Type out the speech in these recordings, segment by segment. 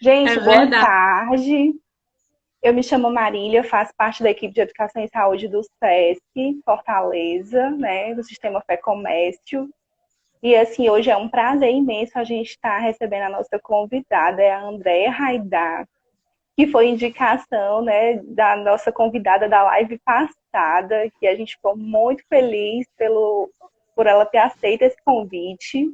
É Gente, boa verdade. tarde. Eu me chamo Marília, faço parte da equipe de Educação e Saúde do SESC Fortaleza, né, do Sistema Fé Comércio. E assim, hoje é um prazer imenso a gente estar recebendo a nossa convidada, é a Andréia Raidar, que foi indicação, né, da nossa convidada da live passada, que a gente ficou muito feliz por ela ter aceito esse convite.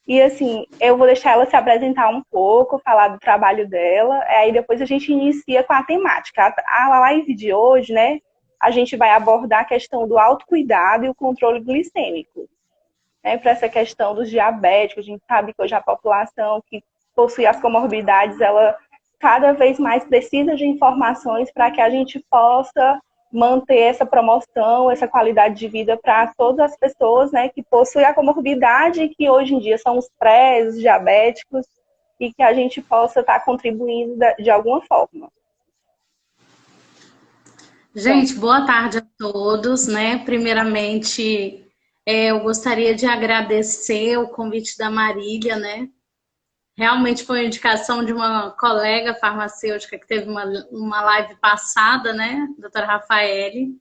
E assim, eu vou deixar ela se apresentar um pouco, falar do trabalho dela, aí depois a gente inicia com a temática. A live de hoje, né, a gente vai abordar a questão do autocuidado e o controle glicêmico. Né, para essa questão dos diabéticos, a gente sabe que hoje a população que possui as comorbidades, ela cada vez mais precisa de informações para que a gente possa manter essa promoção, essa qualidade de vida para todas as pessoas, né, que possuem a comorbidade, que hoje em dia são os os diabéticos, e que a gente possa estar contribuindo de alguma forma. Gente, Pronto. boa tarde a todos, né? Primeiramente, eu gostaria de agradecer o convite da Marília, né? Realmente foi uma indicação de uma colega farmacêutica que teve uma live passada, né? Doutora Rafaele.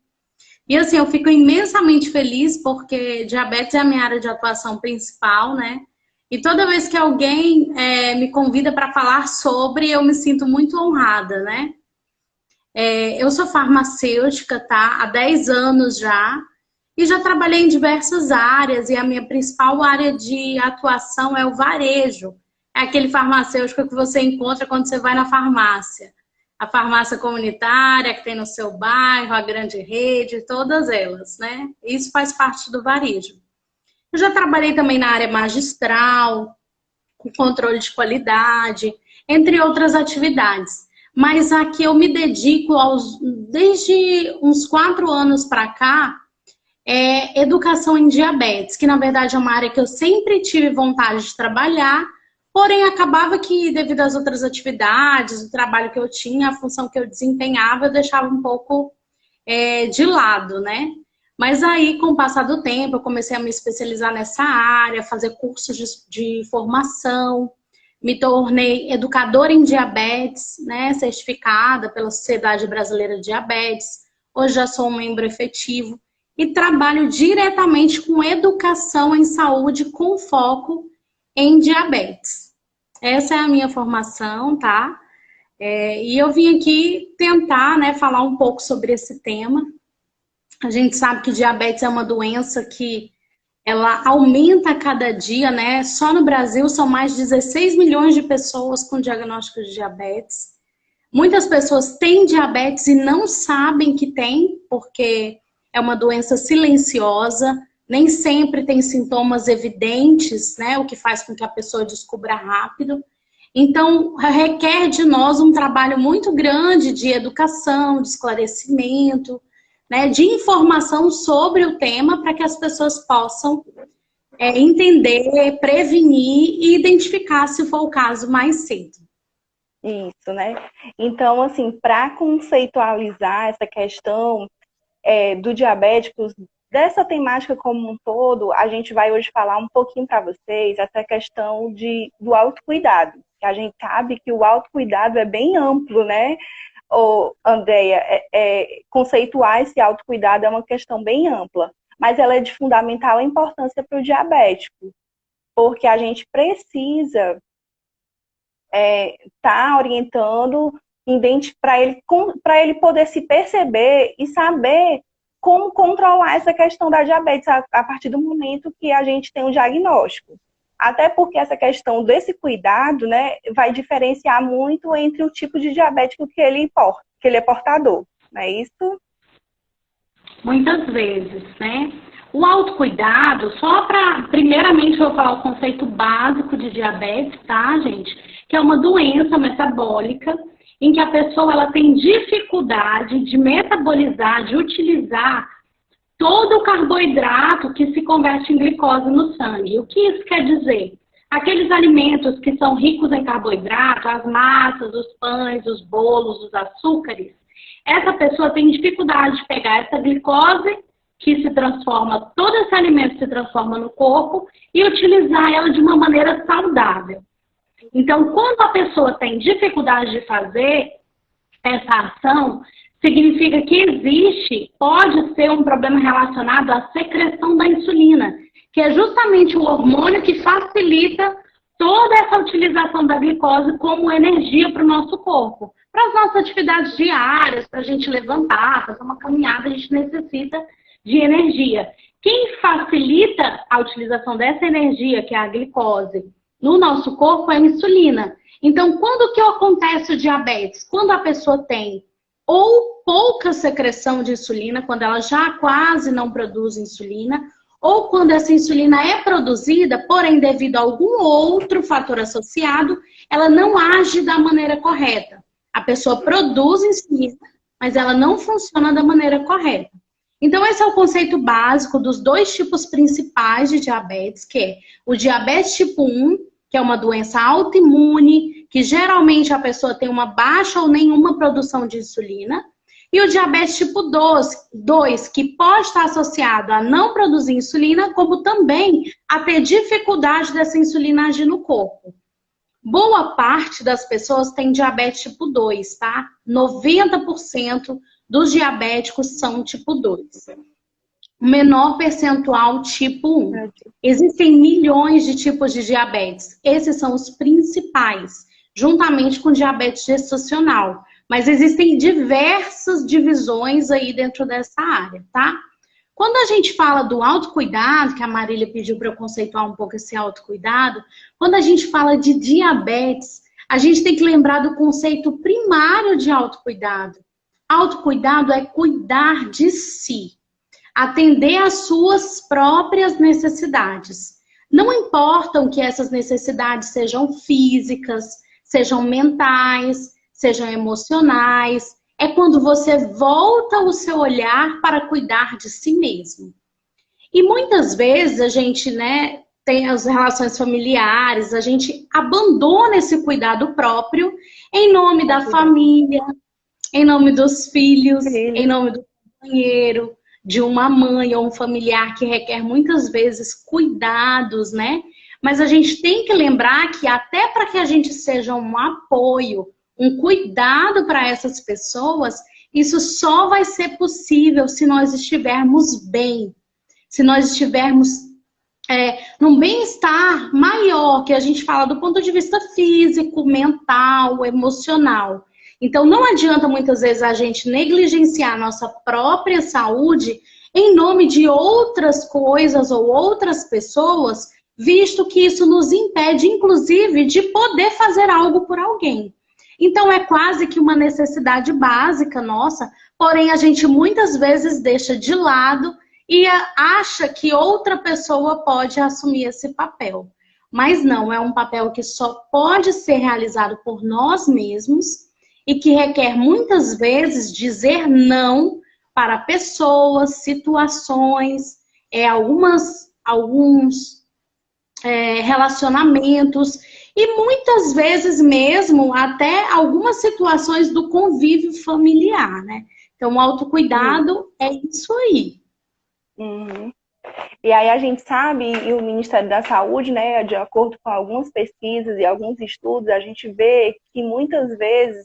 E assim, eu fico imensamente feliz porque diabetes é a minha área de atuação principal, né? E toda vez que alguém me convida para falar sobre, eu me sinto muito honrada, né? Eu sou farmacêutica, tá? Há 10 anos já. E já trabalhei em diversas áreas. E a minha principal área de atuação é o varejo. É aquele farmacêutico que você encontra quando você vai na farmácia. A farmácia comunitária que tem no seu bairro, a grande rede, todas elas, né? Isso faz parte do varejo. Eu já trabalhei também na área magistral, com controle de qualidade, entre outras atividades. Mas a que eu me dedico desde uns 4 anos para cá é educação em diabetes, que na verdade é uma área que eu sempre tive vontade de trabalhar, porém acabava que devido às outras atividades, o trabalho que eu tinha, a função que eu desempenhava, eu deixava um pouco de lado, né? Mas aí, com o passar do tempo, eu comecei a me especializar nessa área, fazer cursos de formação, me tornei educadora em diabetes, né, certificada pela Sociedade Brasileira de Diabetes. Hoje já sou um membro efetivo e trabalho diretamente com educação em saúde com foco em diabetes. Essa é a minha formação, tá? E eu vim aqui tentar, né, falar um pouco sobre esse tema. A gente sabe que diabetes é uma doença que ela aumenta a cada dia, né? Só no Brasil são mais de 16 milhões de pessoas com diagnóstico de diabetes. Muitas pessoas têm diabetes e não sabem que tem, porque é uma doença silenciosa, nem sempre tem sintomas evidentes, né? O que faz com que a pessoa descubra rápido. Então, requer de nós um trabalho muito grande de educação, de esclarecimento, né, de informação sobre o tema para que as pessoas possam entender, prevenir e identificar, se for o caso, mais cedo. Isso, né? Então, assim, para conceitualizar essa questão do diabéticos, dessa temática como um todo, a gente vai hoje falar um pouquinho para vocês essa questão do autocuidado. Que a gente sabe que o autocuidado é bem amplo, né? Ô, Andréia, conceituar esse autocuidado é uma questão bem ampla, mas ela é de fundamental importância para o diabético, porque a gente precisa tá orientando para ele poder se perceber e saber como controlar essa questão da diabetes a partir do momento que a gente tem um diagnóstico. Até porque essa questão desse cuidado, né, vai diferenciar muito entre o tipo de diabético que ele é portador, não é isso? Muitas vezes, né? O autocuidado, só para, primeiramente, eu vou falar o conceito básico de diabetes, tá, gente? Que é uma doença metabólica em que a pessoa ela tem dificuldade de metabolizar, de utilizar todo o carboidrato que se converte em glicose no sangue. O que isso quer dizer? Aqueles alimentos que são ricos em carboidrato, as massas, os pães, os bolos, os açúcares, essa pessoa tem dificuldade de pegar essa glicose que se transforma, todo esse alimento se transforma no corpo e utilizar ela de uma maneira saudável. Então, quando a pessoa tem dificuldade de fazer essa ação, significa que pode ser um problema relacionado à secreção da insulina, que é justamente o hormônio que facilita toda essa utilização da glicose como energia para o nosso corpo. Para as nossas atividades diárias, para a gente levantar, fazer uma caminhada, a gente necessita de energia. Quem facilita a utilização dessa energia, que é a glicose, no nosso corpo é a insulina. Então, quando que acontece o diabetes? Quando a pessoa tem ou pouca secreção de insulina, quando ela já quase não produz insulina, ou quando essa insulina é produzida, porém devido a algum outro fator associado, ela não age da maneira correta. A pessoa produz insulina, mas ela não funciona da maneira correta. Então, esse é o conceito básico dos dois tipos principais de diabetes, que é o diabetes tipo 1, que é uma doença autoimune, que geralmente a pessoa tem uma baixa ou nenhuma produção de insulina, e o diabetes tipo 2, que pode estar associado a não produzir insulina, como também a ter dificuldade dessa insulina agir no corpo. Boa parte das pessoas tem diabetes tipo 2, tá? 90% dos diabéticos são tipo 2. O menor percentual tipo 1. Existem milhões de tipos de diabetes. Esses são os principais, juntamente com diabetes gestacional. Mas existem diversas divisões aí dentro dessa área, tá? Quando a gente fala do autocuidado, que a Marília pediu para eu conceituar um pouco esse autocuidado, quando a gente fala de diabetes, a gente tem que lembrar do conceito primário de autocuidado. Autocuidado é cuidar de si, atender às suas próprias necessidades. Não importam que essas necessidades sejam físicas, sejam mentais, sejam emocionais. É quando você volta o seu olhar para cuidar de si mesmo. E muitas vezes a gente, né, tem as relações familiares, a gente abandona esse cuidado próprio em nome da família, em nome dos filhos, em nome do companheiro, de uma mãe ou um familiar que requer muitas vezes cuidados, né? Mas a gente tem que lembrar que até para que a gente seja um apoio, um cuidado para essas pessoas, isso só vai ser possível se nós estivermos bem, se nós estivermos num bem-estar maior, que a gente fala do ponto de vista físico, mental, emocional. Então, não adianta muitas vezes a gente negligenciar a nossa própria saúde em nome de outras coisas ou outras pessoas, visto que isso nos impede, inclusive, de poder fazer algo por alguém. Então, é quase que uma necessidade básica nossa, porém a gente muitas vezes deixa de lado e acha que outra pessoa pode assumir esse papel. Mas não, é um papel que só pode ser realizado por nós mesmos e que requer muitas vezes dizer não para pessoas, situações, alguns relacionamentos e muitas vezes mesmo até algumas situações do convívio familiar, né? Então, o autocuidado é isso aí. Uhum. E aí a gente sabe, e o Ministério da Saúde, né, de acordo com algumas pesquisas e alguns estudos, a gente vê que muitas vezes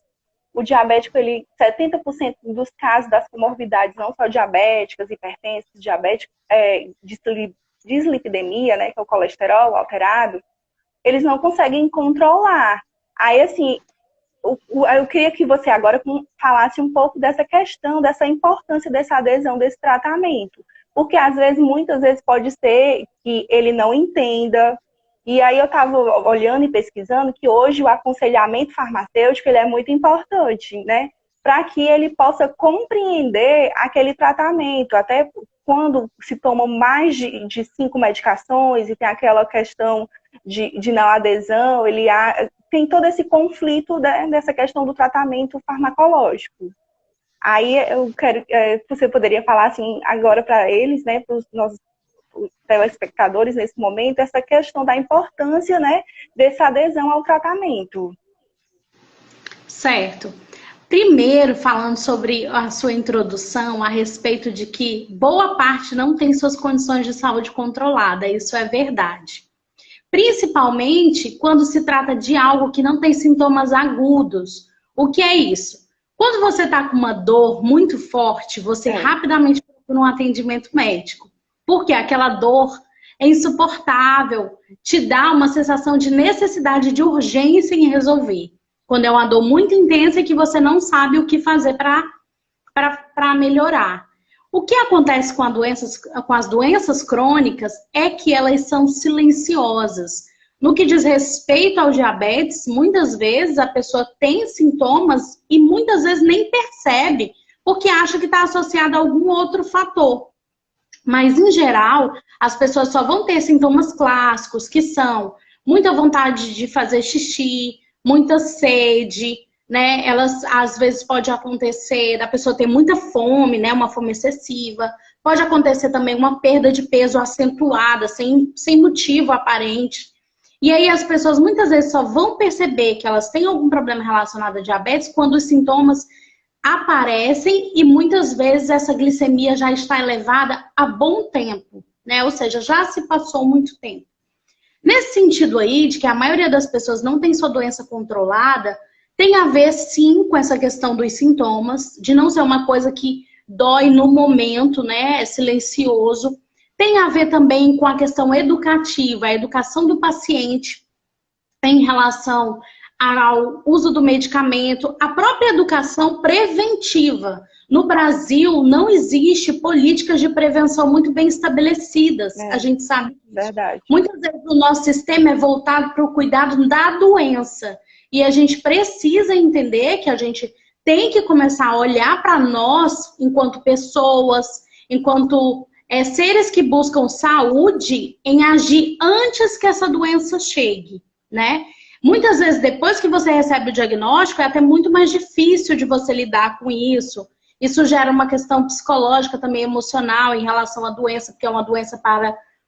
o diabético, 70% dos casos das comorbidades, não só diabéticas, hipertensas, diabéticos, dislipidemia, né, que é o colesterol alterado, eles não conseguem controlar. Aí, assim, eu queria que você agora falasse um pouco dessa questão, dessa importância dessa adesão desse tratamento. Porque, às vezes, muitas vezes pode ser que ele não entenda. E aí eu estava olhando e pesquisando que hoje o aconselhamento farmacêutico ele é muito importante, né? Para que ele possa compreender aquele tratamento. Até quando se tomam mais de 5 medicações e tem aquela questão de não adesão, tem todo esse conflito dessa questão do tratamento farmacológico. Aí eu quero, você poderia falar assim agora para eles, né, para os nossos telespectadores nesse momento, essa questão da importância, né, dessa adesão ao tratamento. Certo. Primeiro, falando sobre a sua introdução a respeito de que boa parte não tem suas condições de saúde controlada, isso é verdade. principalmente quando se trata de algo que não tem sintomas agudos. O que é isso? Quando você está com uma dor muito forte, você rapidamente procura um atendimento médico. Porque aquela dor é insuportável, te dá uma sensação de necessidade, de urgência em resolver. Quando é uma dor muito intensa e que você não sabe o que fazer para melhorar. O que acontece com as doenças crônicas é que elas são silenciosas. No que diz respeito ao diabetes, muitas vezes a pessoa tem sintomas e muitas vezes nem percebe, porque acha que está associado a algum outro fator. Mas, em geral, as pessoas só vão ter sintomas clássicos, que são muita vontade de fazer xixi, muita sede, né? Elas, às vezes, pode acontecer da pessoa ter muita fome, né? Uma fome excessiva. Pode acontecer também uma perda de peso acentuada, sem motivo aparente. E aí as pessoas muitas vezes só vão perceber que elas têm algum problema relacionado a diabetes quando os sintomas aparecem e muitas vezes essa glicemia já está elevada há bom tempo, né? Ou seja, já se passou muito tempo. Nesse sentido aí, de que a maioria das pessoas não tem sua doença controlada, tem a ver sim com essa questão dos sintomas, de não ser uma coisa que dói no momento, né? É silencioso. Tem a ver também com a questão educativa, a educação do paciente em relação ao uso do medicamento, a própria educação preventiva. No Brasil, não existe políticas de prevenção muito bem estabelecidas, a gente sabe disso. Verdade. Muitas vezes o nosso sistema é voltado para o cuidado da doença, e a gente precisa entender que a gente tem que começar a olhar para nós, enquanto pessoas, enquanto seres que buscam saúde, em agir antes que essa doença chegue, né? Muitas vezes, depois que você recebe o diagnóstico, é até muito mais difícil de você lidar com isso. Isso gera uma questão psicológica também, emocional, em relação à doença, porque é uma doença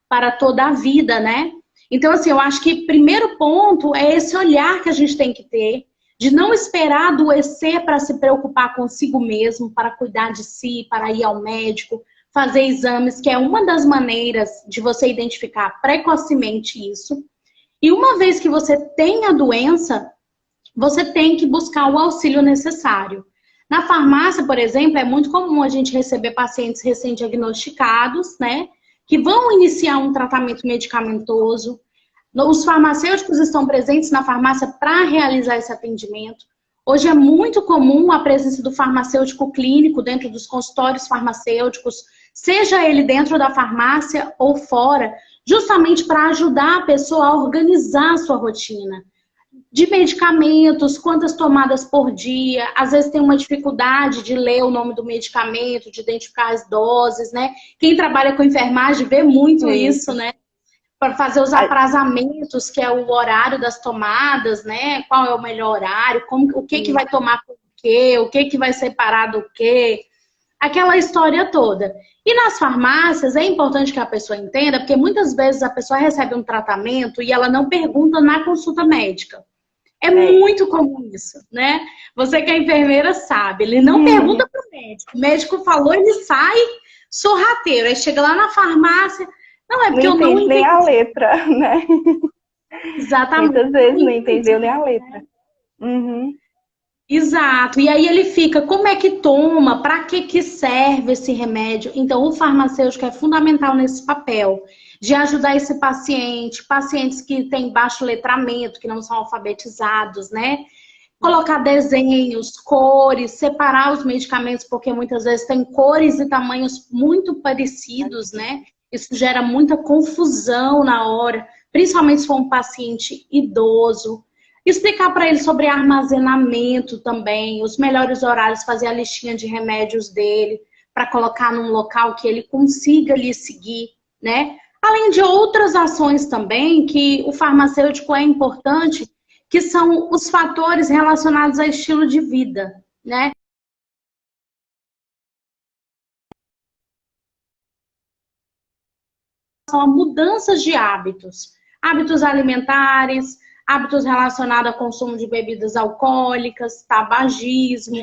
para toda a vida, né? Então, assim, eu acho que o primeiro ponto é esse olhar que a gente tem que ter, de não esperar adoecer para se preocupar consigo mesmo, para cuidar de si, para ir ao médico, fazer exames, que é uma das maneiras de você identificar precocemente isso. E uma vez que você tem a doença, você tem que buscar o auxílio necessário. Na farmácia, por exemplo, é muito comum a gente receber pacientes recém-diagnosticados, né, que vão iniciar um tratamento medicamentoso. Os farmacêuticos estão presentes na farmácia para realizar esse atendimento. Hoje é muito comum a presença do farmacêutico clínico dentro dos consultórios farmacêuticos, seja ele dentro da farmácia ou fora, justamente para ajudar a pessoa a organizar a sua rotina. De medicamentos, quantas tomadas por dia, às vezes tem uma dificuldade de ler o nome do medicamento, de identificar as doses, né? Quem trabalha com enfermagem vê muito isso, né? Para fazer os aprazamentos, que é o horário das tomadas, né? Qual é o melhor horário, o que vai tomar com o que vai separar do quê, aquela história toda. E nas farmácias é importante que a pessoa entenda, porque muitas vezes a pessoa recebe um tratamento e ela não pergunta na consulta médica. É muito comum isso, né? Você que é enfermeira sabe, ele não pergunta para o médico falou, ele sai sorrateiro, aí chega lá na farmácia, não é porque eu não entendi nem a letra, né? Exatamente. Muitas vezes não entendeu nem a letra. Uhum. Exato, e aí ele fica, como é que toma, para que serve esse remédio? Então o farmacêutico é fundamental nesse papel, de ajudar esse paciente, pacientes que têm baixo letramento, que não são alfabetizados, né? Colocar desenhos, cores, separar os medicamentos, porque muitas vezes tem cores e tamanhos muito parecidos, né? Isso gera muita confusão na hora, principalmente se for um paciente idoso. Explicar para ele sobre armazenamento também, os melhores horários, fazer a listinha de remédios dele, para colocar num local que ele consiga lhe seguir, né? Além de outras ações também, que o farmacêutico é importante, que são os fatores relacionados a estilo de vida, né? São mudanças de hábitos, hábitos alimentares, hábitos relacionados ao consumo de bebidas alcoólicas, tabagismo,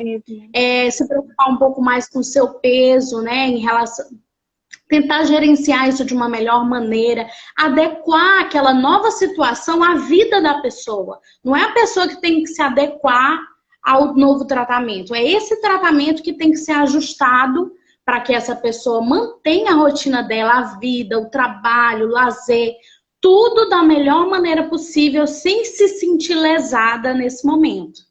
se preocupar um pouco mais com o seu peso, né, em relação tentar gerenciar isso de uma melhor maneira, adequar aquela nova situação à vida da pessoa. Não é a pessoa que tem que se adequar ao novo tratamento, é esse tratamento que tem que ser ajustado para que essa pessoa mantenha a rotina dela, a vida, o trabalho, o lazer, tudo da melhor maneira possível, sem se sentir lesada nesse momento.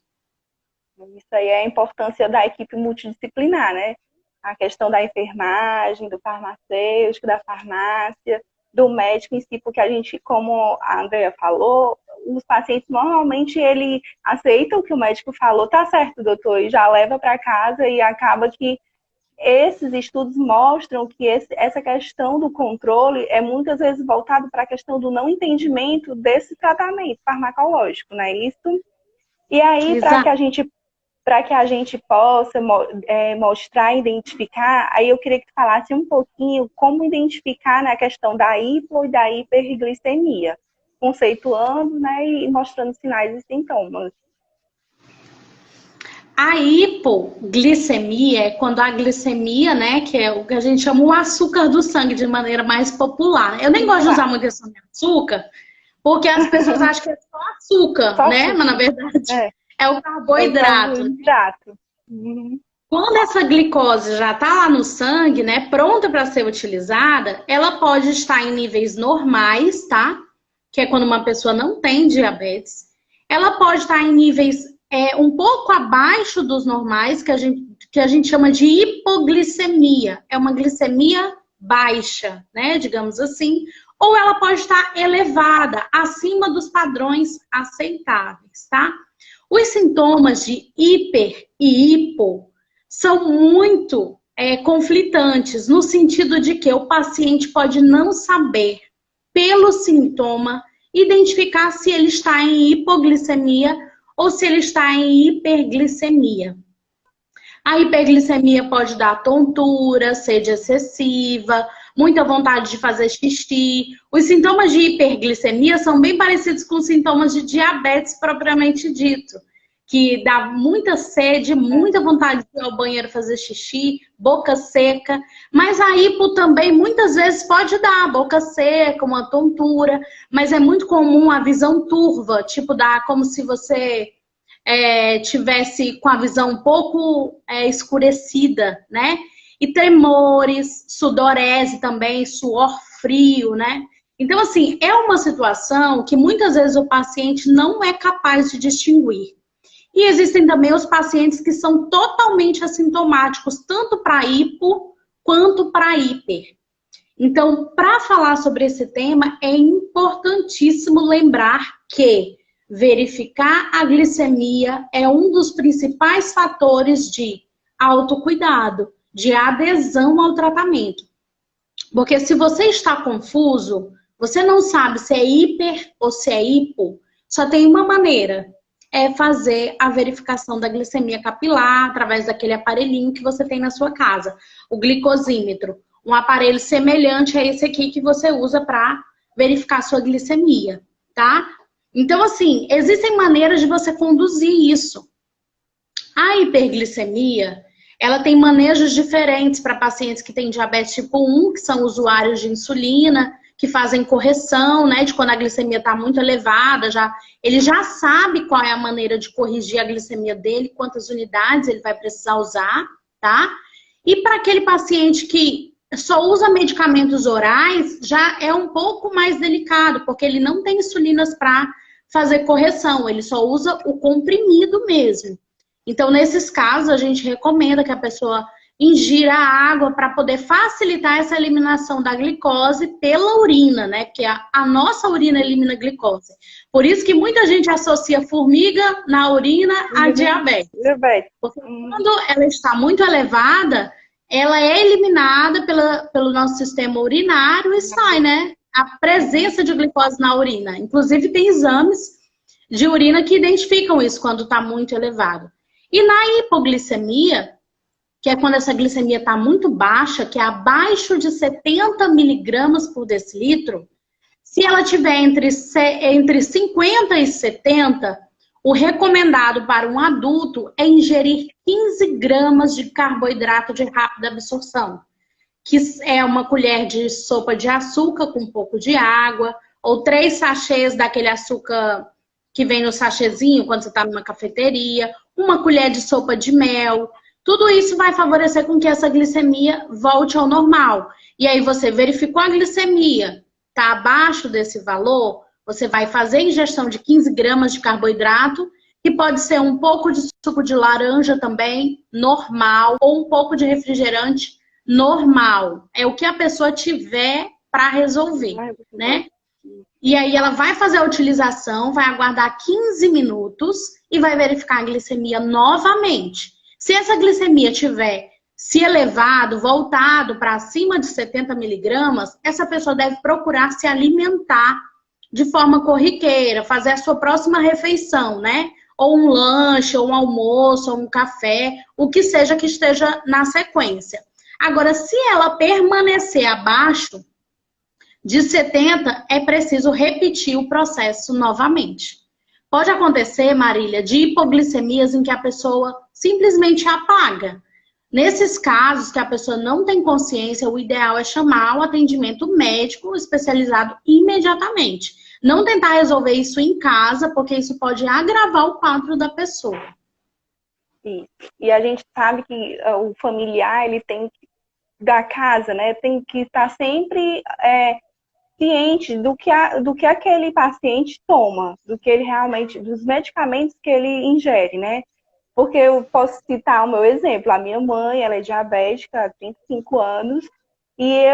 Isso aí é a importância da equipe multidisciplinar, né? A questão da enfermagem, do farmacêutico, da farmácia, do médico em si, porque a gente, como a Andrea falou, os pacientes normalmente ele aceita o que o médico falou, tá certo, doutor, e já leva para casa, e acaba que esses estudos mostram que essa questão do controle é muitas vezes voltado para a questão do não entendimento desse tratamento farmacológico, não é isso? E aí, para que a gente possa mostrar, identificar, aí eu queria que tu falasse um pouquinho como identificar na questão da hipo e da hiperglicemia, conceituando, né, e mostrando sinais e sintomas. A hipoglicemia é quando a glicemia, né, que é o que a gente chama o açúcar do sangue de maneira mais popular. Eu nem gosto de usar muito esse nome açúcar, porque as pessoas acham que é só açúcar, só né? Açúcar. Mas na verdade é o carboidrato. Uhum. Quando essa glicose já está lá no sangue, né, pronta para ser utilizada, ela pode estar em níveis normais, tá? Que é quando uma pessoa não tem diabetes. Ela pode estar em níveis um pouco abaixo dos normais, que a gente chama de hipoglicemia. É uma glicemia baixa, né, digamos assim. Ou ela pode estar elevada, acima dos padrões aceitáveis, tá? Os sintomas de hiper e hipo são muito conflitantes, no sentido de que o paciente pode não saber, pelo sintoma, identificar se ele está em hipoglicemia ou se ele está em hiperglicemia. A hiperglicemia pode dar tontura, sede excessiva, muita vontade de fazer xixi. Os sintomas de hiperglicemia são bem parecidos com os sintomas de diabetes propriamente dito, que dá muita sede, muita vontade de ir ao banheiro fazer xixi, boca seca. Mas a hipo também muitas vezes pode dar boca seca, uma tontura, mas é muito comum a visão turva, tipo dá como se você tivesse com a visão um pouco escurecida, né? E tremores, sudorese também, suor frio, né? Então, assim, é uma situação que muitas vezes o paciente não é capaz de distinguir. E existem também os pacientes que são totalmente assintomáticos, tanto para hipo quanto para hiper. Então, para falar sobre esse tema, é importantíssimo lembrar que verificar a glicemia é um dos principais fatores de autocuidado, de adesão ao tratamento. Porque se você está confuso, você não sabe se é hiper ou se é hipo, só tem uma maneira, é fazer a verificação da glicemia capilar através daquele aparelhinho que você tem na sua casa, o glicosímetro, um aparelho semelhante a esse aqui que você usa para verificar a sua glicemia, tá? Então, assim, existem maneiras de você conduzir isso. A hiperglicemia, ela tem manejos diferentes para pacientes que têm diabetes tipo 1, que são usuários de insulina, que fazem correção, né, de quando a glicemia está muito elevada, ele já sabe qual é a maneira de corrigir a glicemia dele, quantas unidades ele vai precisar usar, tá? E para aquele paciente que só usa medicamentos orais, já é um pouco mais delicado, porque ele não tem insulinas para fazer correção, ele só usa o comprimido mesmo. Então, nesses casos, a gente recomenda que a pessoa ingira água para poder facilitar essa eliminação da glicose pela urina, né? Porque a nossa urina elimina glicose. Por isso que muita gente associa formiga na urina a diabetes. Porque quando ela está muito elevada, ela é eliminada pelo nosso sistema urinário e sai, né? A presença de glicose na urina. Inclusive, tem exames de urina que identificam isso quando está muito elevado. E na hipoglicemia, que é quando essa glicemia está muito baixa, que é abaixo de 70 miligramas por decilitro, se ela tiver entre 50 e 70, o recomendado para um adulto é ingerir 15 gramas de carboidrato de rápida absorção, que é uma colher de sopa de açúcar com um pouco de água, ou 3 sachês daquele açúcar que vem no sachêzinho quando você está numa cafeteria, uma colher de sopa de mel. Tudo isso vai favorecer com que essa glicemia volte ao normal. E aí você verificou a glicemia, está abaixo desse valor, você vai fazer ingestão de 15 gramas de carboidrato, que pode ser um pouco de suco de laranja também, normal, ou um pouco de refrigerante, normal. É o que a pessoa tiver para resolver, né? E aí ela vai fazer a utilização, vai aguardar 15 minutos e vai verificar a glicemia novamente. Se essa glicemia tiver se elevado, voltado para acima de 70 miligramas, essa pessoa deve procurar se alimentar de forma corriqueira, fazer a sua próxima refeição, né? Ou um lanche, ou um almoço, ou um café, o que seja que esteja na sequência. Agora, se ela permanecer abaixo de 70, é preciso repetir o processo novamente. Pode acontecer, Marília, de hipoglicemias em que a pessoa simplesmente apaga. Nesses casos que a pessoa não tem consciência, o ideal é chamar o atendimento médico especializado imediatamente. Não tentar resolver isso em casa, porque isso pode agravar o quadro da pessoa. E a gente sabe que o familiar, ele tem que, da casa, né, tem que estar sempre ciente do que aquele paciente toma, do que ele realmente, dos medicamentos que ele ingere, né? Porque eu posso citar o meu exemplo. A minha mãe, ela é diabética há 35 anos, e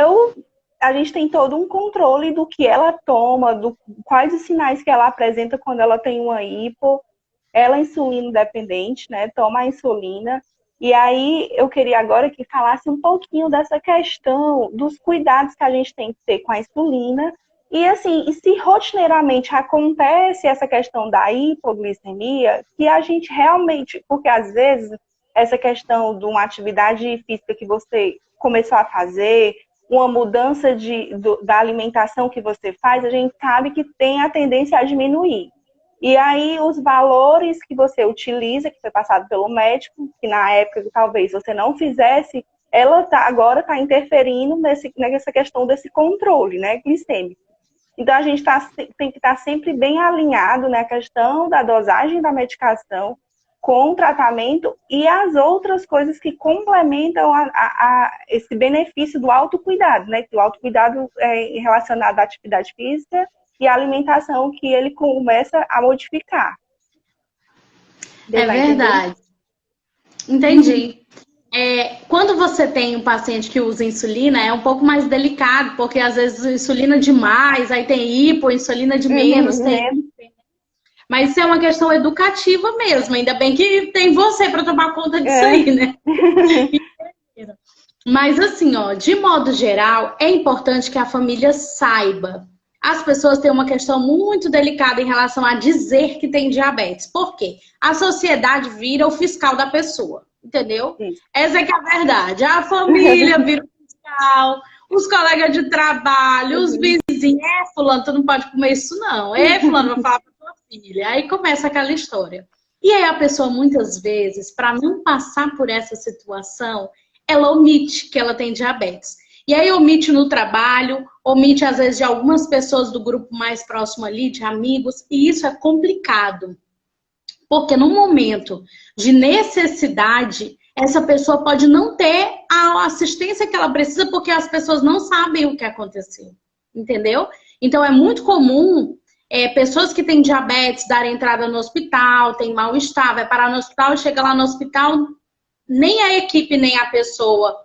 a gente tem todo um controle do que ela toma, quais os sinais que ela apresenta quando ela tem uma hipo. Ela é insulino dependente, né? Toma a insulina. E aí eu queria agora que falasse um pouquinho dessa questão dos cuidados que a gente tem que ter com a insulina. E assim, e se rotineiramente acontece essa questão da hipoglicemia, que a gente realmente, porque às vezes essa questão de uma atividade física que você começou a fazer, uma mudança da alimentação que você faz, a gente sabe que tem a tendência a diminuir. E aí os valores que você utiliza, que foi passado pelo médico, que na época talvez você não fizesse, ela agora está interferindo nessa questão desse controle, né, glicêmico. Então a gente tem que estar sempre bem alinhado na questão da dosagem da medicação com o tratamento e as outras coisas que complementam esse benefício do autocuidado, né? Que o autocuidado é relacionado à atividade física e à alimentação que ele começa a modificar. É verdade. Entendi. Quando você tem um paciente que usa insulina, é um pouco mais delicado, porque às vezes insulina demais, aí tem hipo, insulina de menos, Mas isso é uma questão educativa mesmo, ainda bem que tem você para tomar conta disso aí, né? Mas assim, ó, de modo geral, é importante que a família saiba. As pessoas têm uma questão muito delicada em relação a dizer que tem diabetes. Por quê? A sociedade vira o fiscal da pessoa, entendeu? Essa é que é a verdade. A família vira o fiscal, os colegas de trabalho, os vizinhos. Fulano, tu não pode comer isso não. Fulano, vou falar pra tua filha. Aí começa aquela história. E aí a pessoa, muitas vezes, para não passar por essa situação, ela omite que ela tem diabetes. E aí omite no trabalho, omite às vezes de algumas pessoas do grupo mais próximo ali, de amigos, e isso é complicado. Porque no momento de necessidade, essa pessoa pode não ter a assistência que ela precisa, porque as pessoas não sabem o que aconteceu, entendeu? Então é muito comum pessoas que têm diabetes darem entrada no hospital, tem mal-estar, vai parar no hospital, chega lá no hospital, nem a equipe, nem a pessoa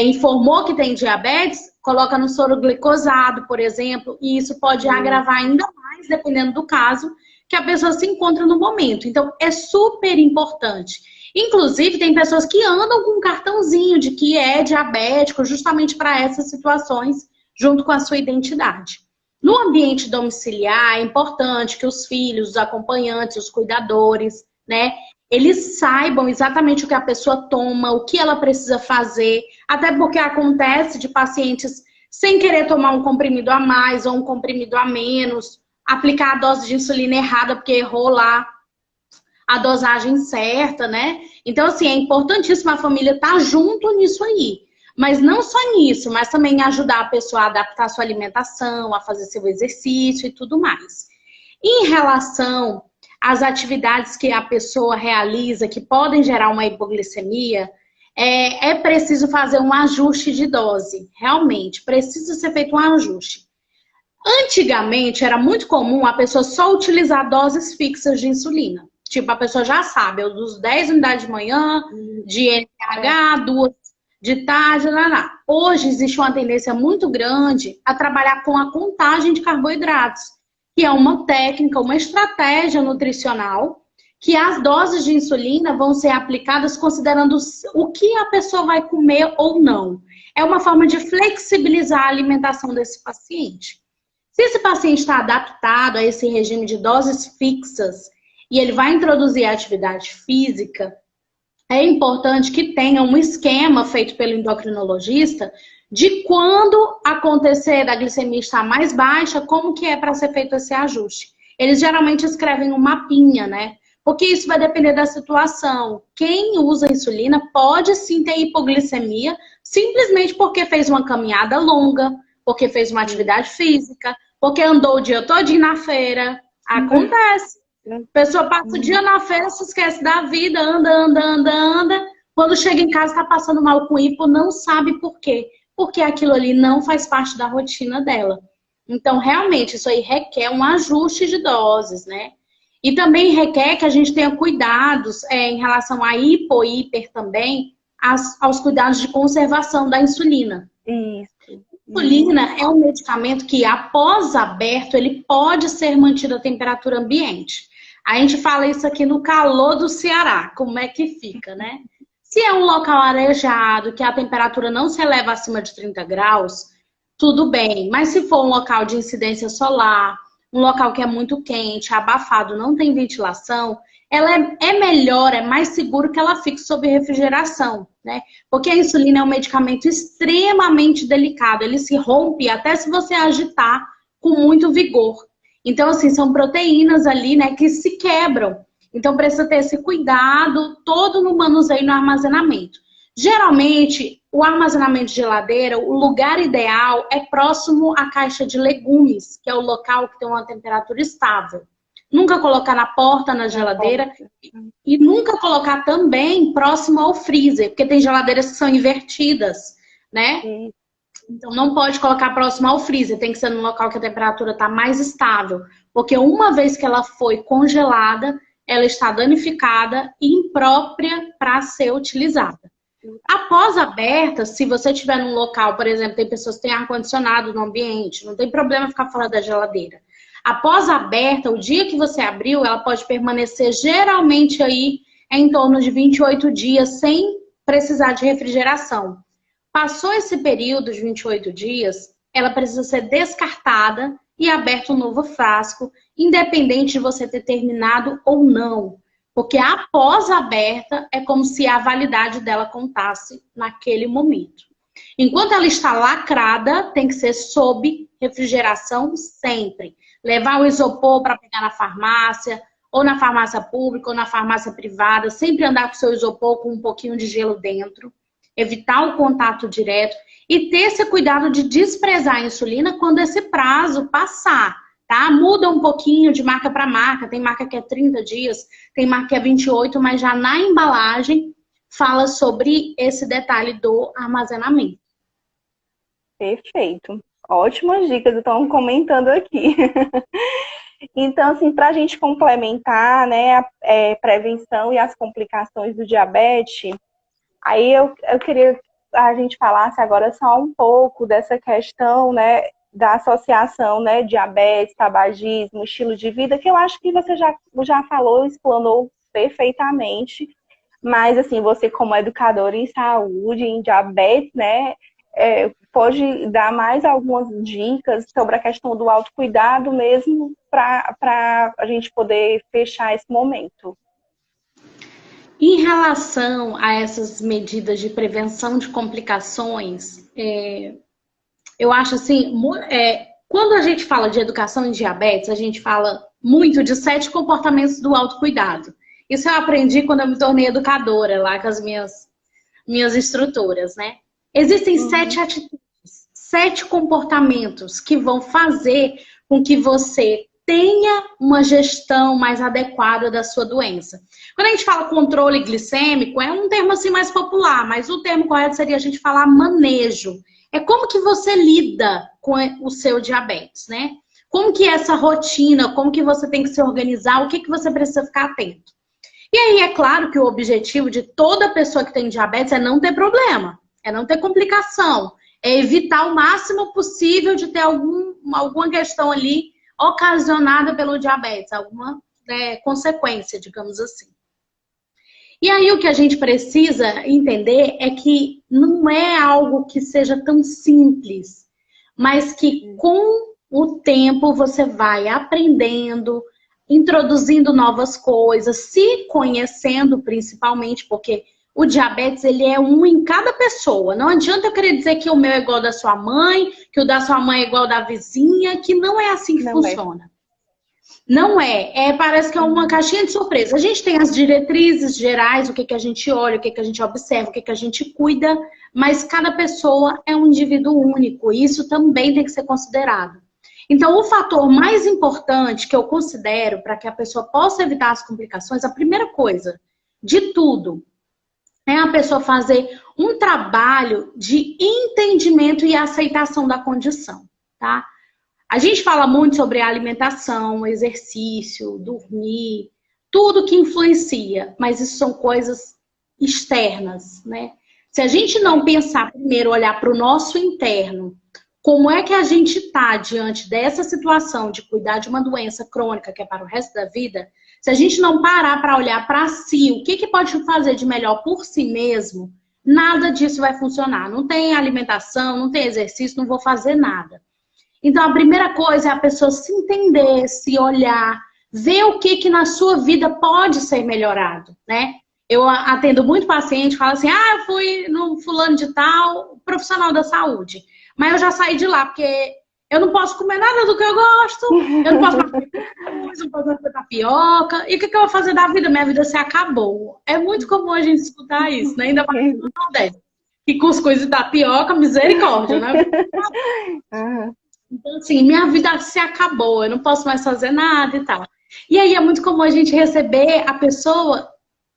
informou que tem diabetes, coloca no soro glicosado, por exemplo, e isso pode agravar ainda mais, dependendo do caso, que a pessoa se encontra no momento. Então, é super importante. Inclusive, tem pessoas que andam com um cartãozinho de que é diabético, justamente para essas situações, junto com a sua identidade. No ambiente domiciliar, é importante que os filhos, os acompanhantes, os cuidadores, né, eles saibam exatamente o que a pessoa toma, o que ela precisa fazer, até porque acontece de pacientes sem querer tomar um comprimido a mais ou um comprimido a menos, aplicar a dose de insulina errada porque errou lá a dosagem certa, né? Então, assim, é importantíssimo a família estar junto nisso aí. Mas não só nisso, mas também ajudar a pessoa a adaptar a sua alimentação, a fazer seu exercício e tudo mais. Em relação às atividades que a pessoa realiza, que podem gerar uma hipoglicemia, é preciso fazer um ajuste de dose. Realmente, precisa ser feito um ajuste. Antigamente, era muito comum a pessoa só utilizar doses fixas de insulina. Tipo, a pessoa já sabe, eu uso 10 unidades de manhã, de NH, 2 de tarde, lá. Hoje existe uma tendência muito grande a trabalhar com a contagem de carboidratos, que é uma técnica, uma estratégia nutricional, que as doses de insulina vão ser aplicadas considerando o que a pessoa vai comer ou não. É uma forma de flexibilizar a alimentação desse paciente. Se esse paciente está adaptado a esse regime de doses fixas e ele vai introduzir a atividade física, é importante que tenha um esquema feito pelo endocrinologista de quando acontecer da glicemia estar mais baixa, como que é para ser feito esse ajuste. Eles geralmente escrevem um mapinha, né? Porque isso vai depender da situação. Quem usa insulina pode sim ter hipoglicemia, simplesmente porque fez uma caminhada longa, porque fez uma atividade física, porque andou o dia todinho na feira. Acontece. A pessoa passa o dia na feira, se esquece da vida, anda. Quando chega em casa, está passando mal com hipo, não sabe por quê. Porque aquilo ali não faz parte da rotina dela. Então, realmente, isso aí requer um ajuste de doses, né? E também requer que a gente tenha cuidados em relação a hipo e hiper também, aos cuidados de conservação da insulina. Isso. A insulina é um medicamento que, após aberto, ele pode ser mantido a temperatura ambiente. A gente fala isso aqui no calor do Ceará, como é que fica, né? Se é um local arejado, que a temperatura não se eleva acima de 30 graus, tudo bem. Mas se for um local de incidência solar, um local que é muito quente, abafado, não tem ventilação, ela é melhor, é mais seguro que ela fique sob refrigeração, né? Porque a insulina é um medicamento extremamente delicado, ele se rompe até se você agitar com muito vigor. Então, assim, são proteínas ali, né, que se quebram. Então, precisa ter esse cuidado todo no manuseio e no armazenamento. Geralmente, o armazenamento de geladeira, o lugar ideal é próximo à caixa de legumes, que é o local que tem uma temperatura estável. Nunca colocar na porta, na geladeira, e nunca colocar também próximo ao freezer, porque tem geladeiras que são invertidas, né? Então, não pode colocar próximo ao freezer, tem que ser num local que a temperatura está mais estável, porque uma vez que ela foi congelada, ela está danificada e imprópria para ser utilizada. Após aberta, se você estiver num local, por exemplo, tem pessoas que têm ar-condicionado no ambiente, não tem problema ficar fora da geladeira. Após aberta, o dia que você abriu, ela pode permanecer geralmente aí em torno de 28 dias sem precisar de refrigeração. Passou esse período de 28 dias, ela precisa ser descartada e aberto um novo frasco, independente de você ter terminado ou não. Porque após aberta, é como se a validade dela contasse naquele momento. Enquanto ela está lacrada, tem que ser sob refrigeração sempre. Levar o isopor para pegar na farmácia, ou na farmácia pública, ou na farmácia privada. Sempre andar com o seu isopor com um pouquinho de gelo dentro. Evitar o contato direto. E ter esse cuidado de desprezar a insulina quando esse prazo passar. Tá? Muda um pouquinho de marca para marca. Tem marca que é 30 dias, tem marca que é 28, mas já na embalagem fala sobre esse detalhe do armazenamento. Perfeito. Ótimas dicas, estão comentando aqui. Então, assim, para a gente complementar, né, a prevenção e as complicações do diabetes, aí eu queria que a gente falasse agora só um pouco dessa questão, né, da associação, né, diabetes, tabagismo, estilo de vida, que eu acho que você já falou, explanou perfeitamente, mas, assim, você como educadora em saúde, em diabetes, né, pode dar mais algumas dicas sobre a questão do autocuidado mesmo para a gente poder fechar esse momento. Em relação a essas medidas de prevenção de complicações, eu acho assim, quando a gente fala de educação em diabetes, a gente fala muito de 7 comportamentos do autocuidado. Isso eu aprendi quando eu me tornei educadora lá com as minhas instrutoras, né? Existem 7 atitudes, 7 comportamentos que vão fazer com que você tenha uma gestão mais adequada da sua doença. Quando a gente fala controle glicêmico, é um termo assim mais popular, mas o termo correto seria a gente falar manejo. É como que você lida com o seu diabetes, né? Como que é essa rotina, como que você tem que se organizar, o que que você precisa ficar atento. E aí, é claro que o objetivo de toda pessoa que tem diabetes é não ter problema, é não ter complicação, é evitar o máximo possível de ter alguma questão ali ocasionada pelo diabetes, alguma consequência, digamos assim. E aí o que a gente precisa entender é que não é algo que seja tão simples, mas que com o tempo você vai aprendendo, introduzindo novas coisas, se conhecendo principalmente, porque o diabetes ele é um em cada pessoa. Não adianta eu querer dizer que o meu é igual ao da sua mãe, que o da sua mãe é igual ao da vizinha, que não é assim que funciona. Não é. Parece que é uma caixinha de surpresa. A gente tem as diretrizes gerais, o que a gente olha, o que a gente observa, o que a gente cuida, mas cada pessoa é um indivíduo único. E isso também tem que ser considerado. Então, o fator mais importante que eu considero para que a pessoa possa evitar as complicações, a primeira coisa de tudo, é a pessoa fazer um trabalho de entendimento e aceitação da condição, tá? A gente fala muito sobre alimentação, exercício, dormir, tudo que influencia, mas isso são coisas externas, né? Se a gente não pensar primeiro, olhar para o nosso interno, como é que a gente está diante dessa situação de cuidar de uma doença crônica que é para o resto da vida, se a gente não parar para olhar para si, o que pode fazer de melhor por si mesmo, nada disso vai funcionar. Não tem alimentação, não tem exercício, não vou fazer nada. Então, a primeira coisa é a pessoa se entender, se olhar, ver o que na sua vida pode ser melhorado, né? Eu atendo muito paciente, fala assim, eu fui no fulano de tal, profissional da saúde, mas eu já saí de lá, porque eu não posso comer nada do que eu gosto, eu não posso comer cuscuz, não posso comer tapioca, e o que eu vou fazer da vida? Minha vida se acabou. É muito comum a gente escutar isso, né? Ainda mais no Nordeste. E cuscuz e tapioca, misericórdia, né? Então, assim, minha vida se acabou, eu não posso mais fazer nada e tal. E aí é muito comum a gente receber a pessoa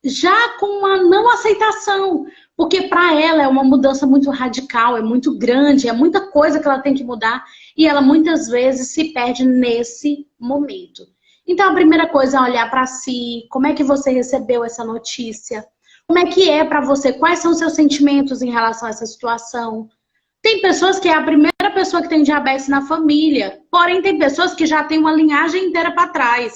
já com uma não aceitação, porque para ela é uma mudança muito radical, é muito grande, é muita coisa que ela tem que mudar e ela muitas vezes se perde nesse momento. Então a primeira coisa é olhar para si, como é que você recebeu essa notícia, como é que é para você, quais são os seus sentimentos em relação a essa situação. Tem pessoas que é a primeira pessoa que tem diabetes na família, porém tem pessoas que já têm uma linhagem inteira para trás.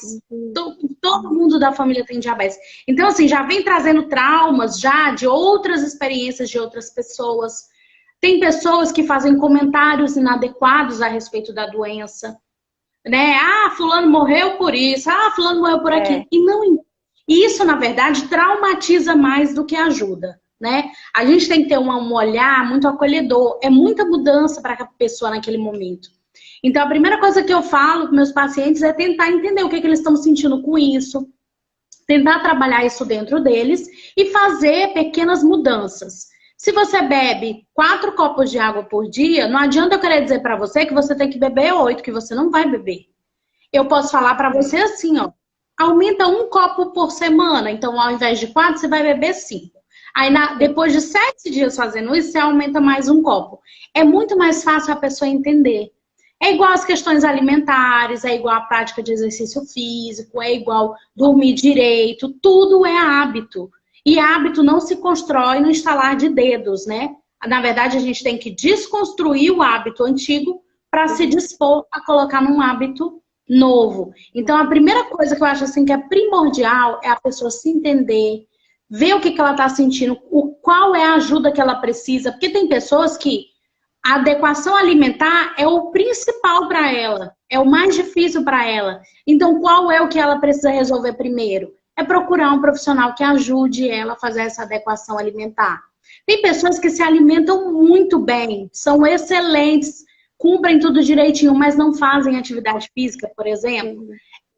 Todo mundo da família tem diabetes. Então, assim, já vem trazendo traumas já de outras experiências de outras pessoas. Tem pessoas que fazem comentários inadequados a respeito da doença, né? Fulano morreu por isso, fulano morreu por aquilo. E isso, na verdade, traumatiza mais do que ajuda. Né? A gente tem que ter um olhar muito acolhedor. É muita mudança para a pessoa naquele momento. Então, a primeira coisa que eu falo com meus pacientes é tentar entender o que eles estão sentindo com isso, tentar trabalhar isso dentro deles e fazer pequenas mudanças. Se você bebe 4 copos de água por dia, não adianta eu querer dizer para você que você tem que beber 8, que você não vai beber. Eu posso falar para você assim, aumenta 1 copo por semana. Então, ao invés de 4, você vai beber 5. Aí, depois de 7 dias fazendo isso, você aumenta mais 1 copo. É muito mais fácil a pessoa entender. É igual as questões alimentares, é igual a prática de exercício físico, é igual dormir direito, tudo é hábito. E hábito não se constrói no estalar de dedos, né? Na verdade, a gente tem que desconstruir o hábito antigo para se dispor a colocar num hábito novo. Então, a primeira coisa que eu acho assim que é primordial é a pessoa se entender, ver o que ela está sentindo, qual é a ajuda que ela precisa. Porque tem pessoas que a adequação alimentar é o principal para ela, é o mais difícil para ela. Então, qual é o que ela precisa resolver primeiro? É procurar um profissional que ajude ela a fazer essa adequação alimentar. Tem pessoas que se alimentam muito bem, são excelentes, cumprem tudo direitinho, mas não fazem atividade física, por exemplo.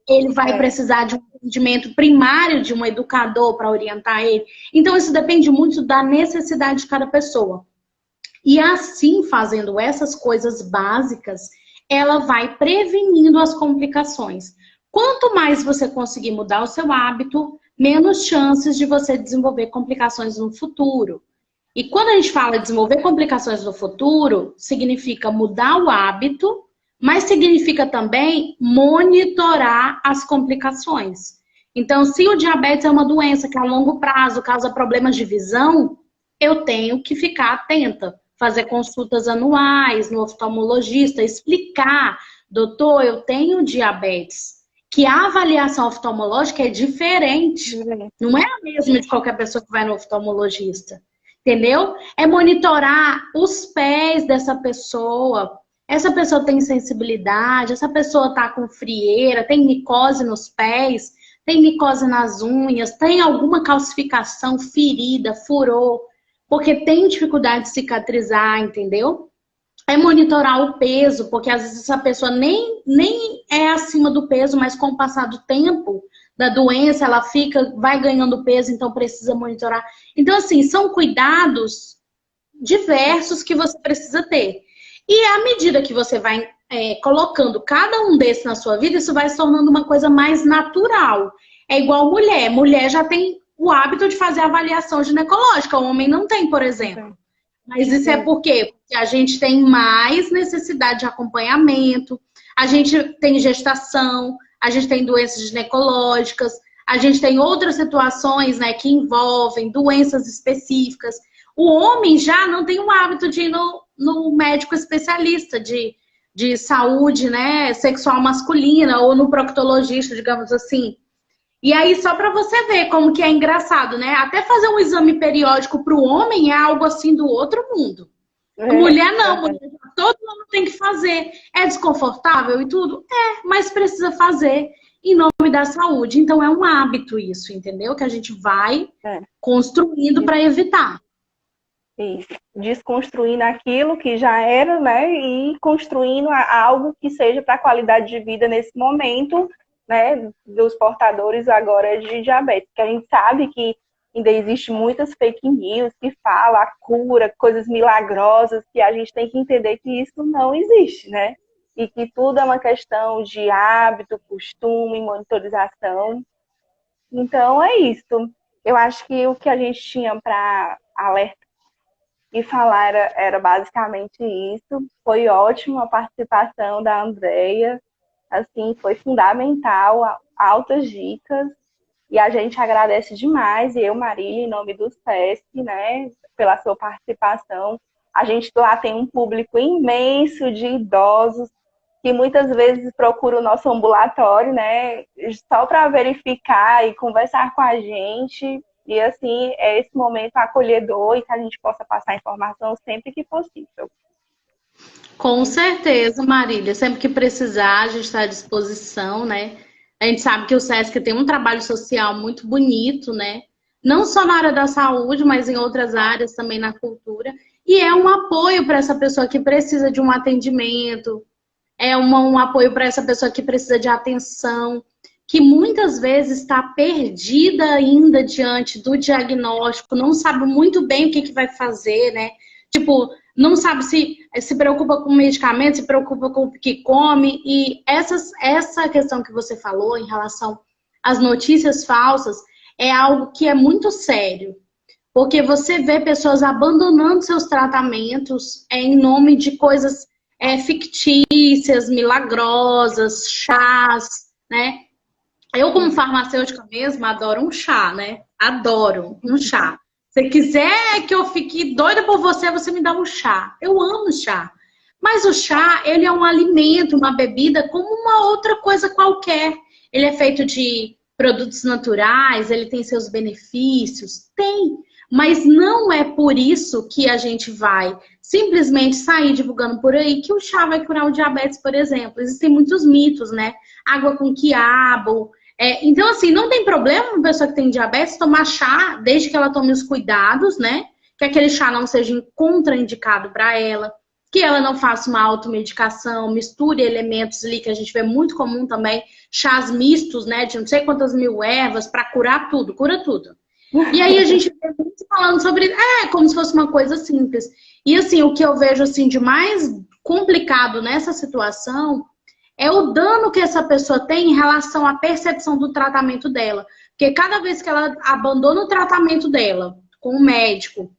Ele vai precisar de um atendimento primário de um educador para orientar ele. Então, isso depende muito da necessidade de cada pessoa. E assim, fazendo essas coisas básicas, ela vai prevenindo as complicações. Quanto mais você conseguir mudar o seu hábito, menos chances de você desenvolver complicações no futuro. E quando a gente fala de desenvolver complicações no futuro, significa mudar o hábito, mas significa também monitorar as complicações. Então, se o diabetes é uma doença que a longo prazo causa problemas de visão, eu tenho que ficar atenta, fazer consultas anuais no oftalmologista, explicar, doutor, eu tenho diabetes, que a avaliação oftalmológica é diferente, não é a mesma de qualquer pessoa que vai no oftalmologista. Entendeu? É monitorar os pés dessa pessoa. Essa pessoa tem sensibilidade, essa pessoa tá com frieira, tem micose nos pés, tem micose nas unhas, tem alguma calcificação, ferida, furou, porque tem dificuldade de cicatrizar, entendeu? É monitorar o peso, porque às vezes essa pessoa nem é acima do peso, mas com o passar do tempo da doença, ela vai ganhando peso, então precisa monitorar. Então, assim, são cuidados diversos que você precisa ter. E à medida que você vai colocando cada um desses na sua vida, isso vai se tornando uma coisa mais natural. É igual mulher. Mulher já tem o hábito de fazer avaliação ginecológica. O homem não tem, por exemplo. Mas isso é por quê? Porque a gente tem mais necessidade de acompanhamento, a gente tem gestação, a gente tem doenças ginecológicas, a gente tem outras situações, né, que envolvem doenças específicas. O homem já não tem o hábito de ir no médico especialista de saúde, né, sexual masculina ou no proctologista, digamos assim. E aí, só para você ver como que é engraçado, né? Até fazer um exame periódico para o homem é algo assim do outro mundo. A mulher não, mulher, todo mundo tem que fazer. É desconfortável e tudo? É, mas precisa fazer em nome da saúde. Então é um hábito isso, entendeu? Que a gente vai construindo para evitar. Isso. Desconstruindo aquilo que já era, né? E construindo algo que seja para a qualidade de vida nesse momento, né? Dos portadores agora de diabetes. Que a gente sabe que ainda existe muitas fake news que falam a cura, coisas milagrosas, que a gente tem que entender que isso não existe, né? E que tudo é uma questão de hábito, costume, monitorização. Então, é isso. Eu acho que o que a gente tinha para alertar e falar era basicamente isso. Foi ótimo a participação da Andreia. Assim, foi fundamental, altas dicas. E a gente agradece demais, e eu, Marília, em nome do SESC, né, pela sua participação. A gente lá tem um público imenso de idosos que muitas vezes procuram o nosso ambulatório, né, só para verificar e conversar com a gente. E, assim, é esse momento acolhedor e que a gente possa passar informação sempre que possível. Com certeza, Marília. Sempre que precisar, a gente está à disposição, né? A gente sabe que o SESC tem um trabalho social muito bonito, né? Não só na área da saúde, mas em outras áreas também na cultura. E é um apoio para essa pessoa que precisa de um atendimento, é um apoio para essa pessoa que precisa de atenção, que muitas vezes está perdida ainda diante do diagnóstico, não sabe muito bem o que vai fazer, né? Tipo, não sabe se preocupa com o medicamento, se preocupa com o que come. E essa questão que você falou em relação às notícias falsas é algo que é muito sério. Porque você vê pessoas abandonando seus tratamentos em nome de coisas fictícias, milagrosas, chás, né? Eu, como farmacêutica mesmo, adoro um chá, né? Adoro um chá. Se quiser que eu fique doida por você, você me dá um chá. Eu amo chá. Mas o chá, ele é um alimento, uma bebida, como uma outra coisa qualquer. Ele é feito de produtos naturais, ele tem seus benefícios? Tem. Mas não é por isso que a gente vai simplesmente sair divulgando por aí que o chá vai curar o diabetes, por exemplo. Existem muitos mitos, né? Água com quiabo. Então, assim, não tem problema uma pessoa que tem diabetes tomar chá, desde que ela tome os cuidados, né? Que aquele chá não seja contraindicado para ela, que ela não faça uma automedicação, misture elementos ali, que a gente vê muito comum também, chás mistos, né? De não sei quantas mil ervas para curar tudo, cura tudo. E aí a gente vê muito falando sobre, como se fosse uma coisa simples. E assim, o que eu vejo assim de mais complicado nessa situação é o dano que essa pessoa tem em relação à percepção do tratamento dela. Porque cada vez que ela abandona o tratamento dela com o médico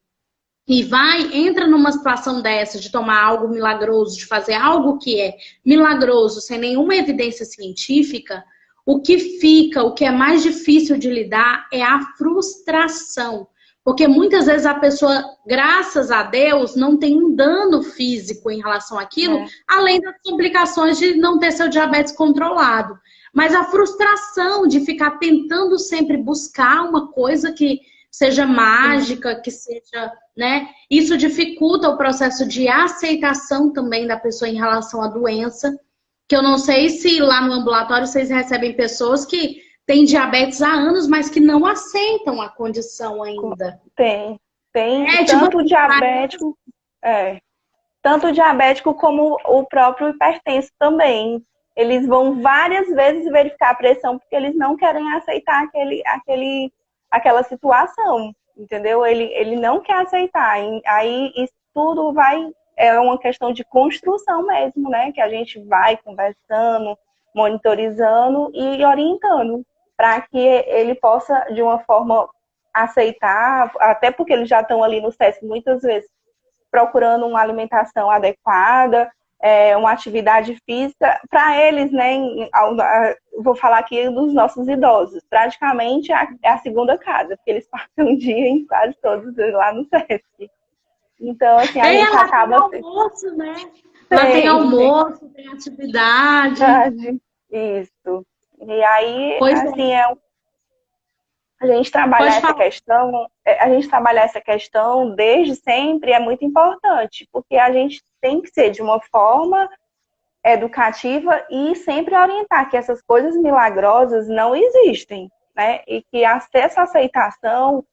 e entra numa situação dessa de tomar algo milagroso, de fazer algo que é milagroso, sem nenhuma evidência científica, o que é mais difícil de lidar é a frustração. Porque muitas vezes a pessoa, graças a Deus, não tem um dano físico em relação àquilo, além das complicações de não ter seu diabetes controlado. Mas a frustração de ficar tentando sempre buscar uma coisa que seja mágica, que seja, né? Isso dificulta o processo de aceitação também da pessoa em relação à doença. Que eu não sei se lá no ambulatório vocês recebem pessoas que têm diabetes há anos, mas que não aceitam a condição ainda. Tem. Tanto diabético, tanto diabético como o próprio hipertenso também. Eles vão várias vezes verificar a pressão porque eles não querem aceitar aquela situação, entendeu? Ele não quer aceitar. Aí isso tudo é uma questão de construção mesmo, né? Que a gente vai conversando, monitorizando e orientando para que ele possa, de uma forma, aceitar, até porque eles já estão ali no SESC muitas vezes procurando uma alimentação adequada, uma atividade física, para eles, né? Vou falar aqui dos nossos idosos, praticamente é a segunda casa, porque eles passam um dia em quase todos lá no SESC. Então, assim, a gente acaba... Tem almoço, né? Lá tem almoço, tem atividade. Isso. E aí, a gente trabalhar essa questão desde sempre é muito importante, porque a gente tem que ser de uma forma educativa e sempre orientar que essas coisas milagrosas não existem, né? E que essa aceitação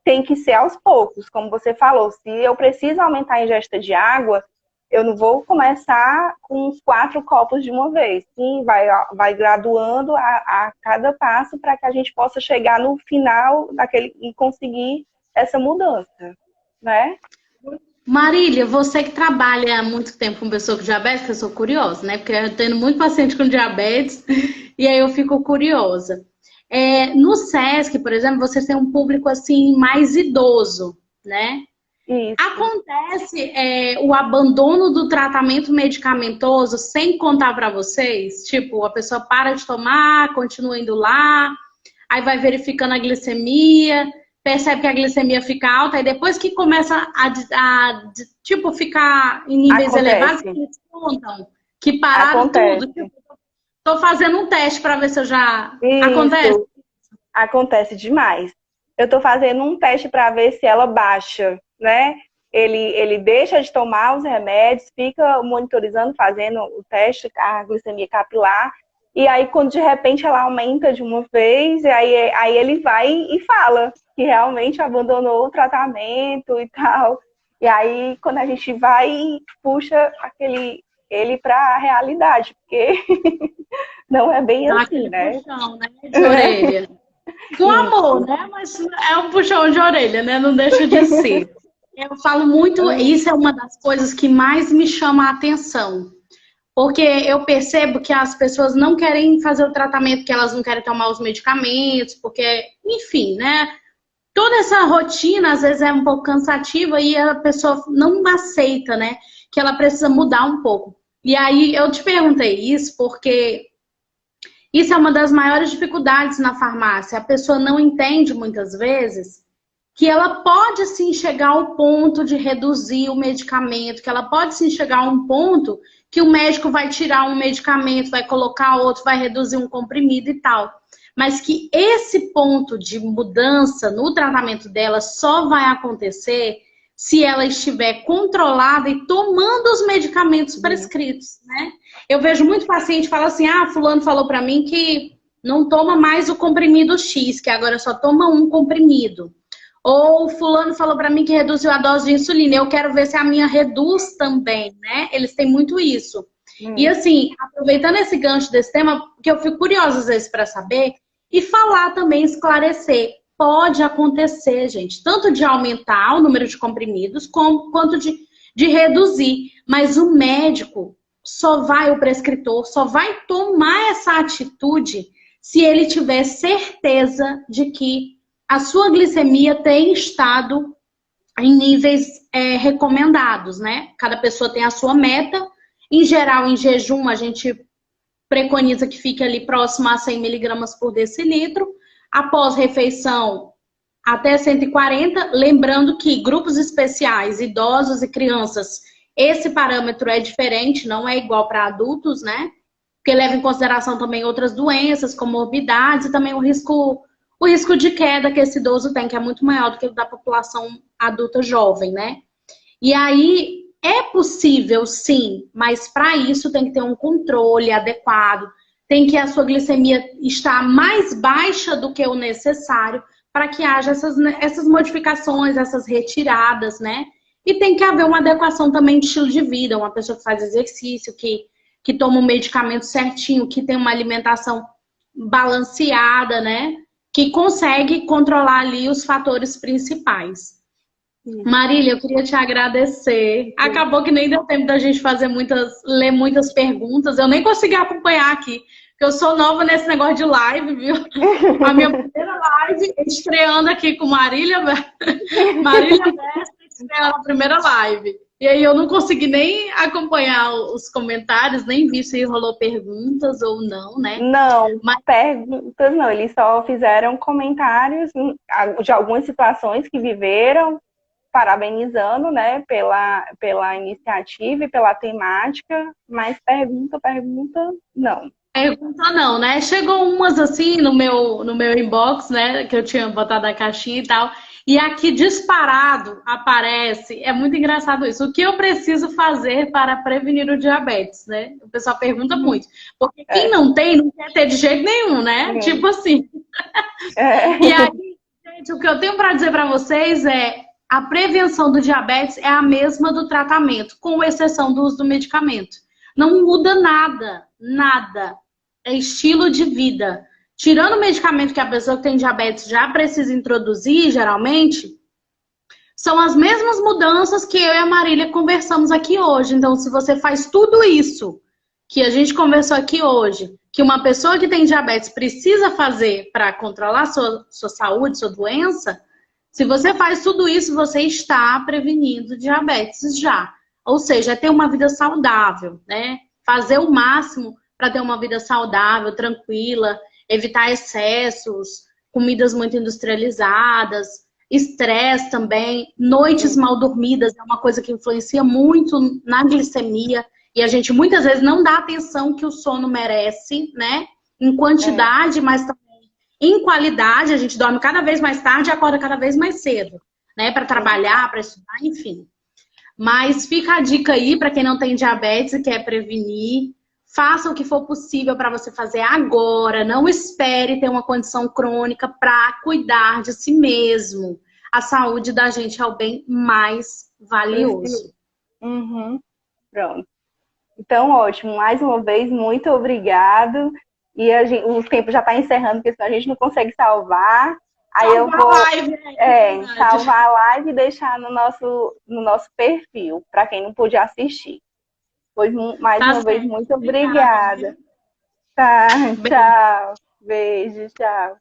tem que ser aos poucos, como você falou. Se eu preciso aumentar a ingesta de água, eu não vou começar com uns 4 copos de uma vez. Sim, vai graduando a cada passo para que a gente possa chegar no final e conseguir essa mudança, né? Marília, você que trabalha há muito tempo com pessoa com diabetes, que eu sou curiosa, né? Porque eu tenho muito paciente com diabetes e aí eu fico curiosa. No SESC, por exemplo, vocês têm um público assim mais idoso, né? Isso. Acontece o abandono do tratamento medicamentoso sem contar para vocês? Tipo, a pessoa para de tomar, continua indo lá, aí vai verificando a glicemia, percebe que a glicemia fica alta, e depois que começa tipo, ficar em níveis elevados, eles contam que pararam tudo. Tipo, tô fazendo um teste para ver se eu já... Isso. Acontece? Acontece demais. Eu tô fazendo um teste para ver se ela baixa, né? Ele deixa de tomar os remédios, fica monitorizando, fazendo o teste, a glicemia capilar, e aí quando de repente ela aumenta de uma vez, aí ele vai e fala que realmente abandonou o tratamento e tal. E aí quando a gente vai e puxa ele para a realidade, porque não é bem assim, né? Puxão, né? De orelha. Com amor, né? Mas é um puxão de orelha, né? Não deixa de ser. Eu falo muito, isso é uma das coisas que mais me chama a atenção. Porque eu percebo que as pessoas não querem fazer o tratamento, que elas não querem tomar os medicamentos, porque, enfim, né? Toda essa rotina, às vezes, é um pouco cansativa e a pessoa não aceita, né? Que ela precisa mudar um pouco. E aí, eu te perguntei isso porque isso é uma das maiores dificuldades na farmácia. A pessoa não entende, muitas vezes, que ela pode, sim, chegar ao ponto de reduzir o medicamento, que ela pode, sim, chegar a um ponto que o médico vai tirar um medicamento, vai colocar outro, vai reduzir um comprimido e tal. Mas que esse ponto de mudança no tratamento dela só vai acontecer se ela estiver controlada e tomando os medicamentos prescritos, né? Eu vejo muito paciente falar assim, fulano falou pra mim que não toma mais o comprimido X, que agora só toma um comprimido. Ou fulano falou pra mim que reduziu a dose de insulina, eu quero ver se a minha reduz também, né? Eles têm muito isso. E assim, aproveitando esse gancho desse tema, porque eu fico curiosa às vezes para saber, e falar também, esclarecer. pode acontecer, gente, tanto de aumentar o número de comprimidos, quanto de reduzir. Mas o médico o prescritor só vai tomar essa atitude se ele tiver certeza de que a sua glicemia tem estado em níveis recomendados, né? Cada pessoa tem a sua meta. Em geral, em jejum, a gente preconiza que fique ali próximo a 100 miligramas por decilitro. Após refeição, até 140. Lembrando que grupos especiais, idosos e crianças, esse parâmetro é diferente, não é igual para adultos, né? Porque leva em consideração também outras doenças, comorbidades e também o risco de queda que esse idoso tem, que é muito maior do que o da população adulta jovem, né? E aí, é possível, sim, mas para isso tem que ter um controle adequado, tem que a sua glicemia estar mais baixa do que o necessário para que haja essas modificações, essas retiradas, né? E tem que haver uma adequação também de estilo de vida, uma pessoa que faz exercício, que toma o medicamento certinho, que tem uma alimentação balanceada, né? Que consegue controlar ali os fatores principais. Marília, eu queria te agradecer. Acabou que nem deu tempo da gente ler muitas perguntas. Eu nem consegui acompanhar aqui, porque eu sou nova nesse negócio de live, viu? A minha primeira live, estreando aqui com Marília Mestre, estreando a primeira live. E aí eu não consegui nem acompanhar os comentários, nem vi se rolou perguntas ou não, né? Não, perguntas não. Eles só fizeram comentários de algumas situações que viveram, parabenizando, né, pela iniciativa e pela temática, mas pergunta, não. Pergunta não, né? Chegou umas assim no meu inbox, né, que eu tinha botado na caixinha e tal, e aqui disparado aparece, é muito engraçado isso, o que eu preciso fazer para prevenir o diabetes, né? O pessoal pergunta muito, porque quem não tem, não quer ter de jeito nenhum, né? Tipo assim. E aí, gente, o que eu tenho para dizer para vocês é a prevenção do diabetes é a mesma do tratamento, com exceção do uso do medicamento. Não muda nada, nada. É estilo de vida. Tirando o medicamento que a pessoa que tem diabetes já precisa introduzir, geralmente, são as mesmas mudanças que eu e a Marília conversamos aqui hoje. Então, se você faz tudo isso que a gente conversou aqui hoje, que uma pessoa que tem diabetes precisa fazer para controlar sua saúde, sua doença, se você faz tudo isso, você está prevenindo diabetes já. Ou seja, é ter uma vida saudável, né? Fazer o máximo para ter uma vida saudável, tranquila, evitar excessos, comidas muito industrializadas, estresse também, noites mal dormidas é uma coisa que influencia muito na glicemia e a gente muitas vezes não dá a atenção que o sono merece, né? Em quantidade, mas também em qualidade. A gente dorme cada vez mais tarde e acorda cada vez mais cedo, né? Para trabalhar, para estudar, enfim. Mas fica a dica aí para quem não tem diabetes e quer prevenir. Faça o que for possível para você fazer agora. Não espere ter uma condição crônica para cuidar de si mesmo. A saúde da gente é o bem mais valioso. Pronto. Então, ótimo. Mais uma vez, muito obrigado. E o tempo já está encerrando, porque senão a gente não consegue salvar. Aí eu vou salvar a live e deixar no nosso perfil, para quem não pôde assistir. Pois, mais uma vez, muito obrigada. Tá, tchau. Beijo, tchau.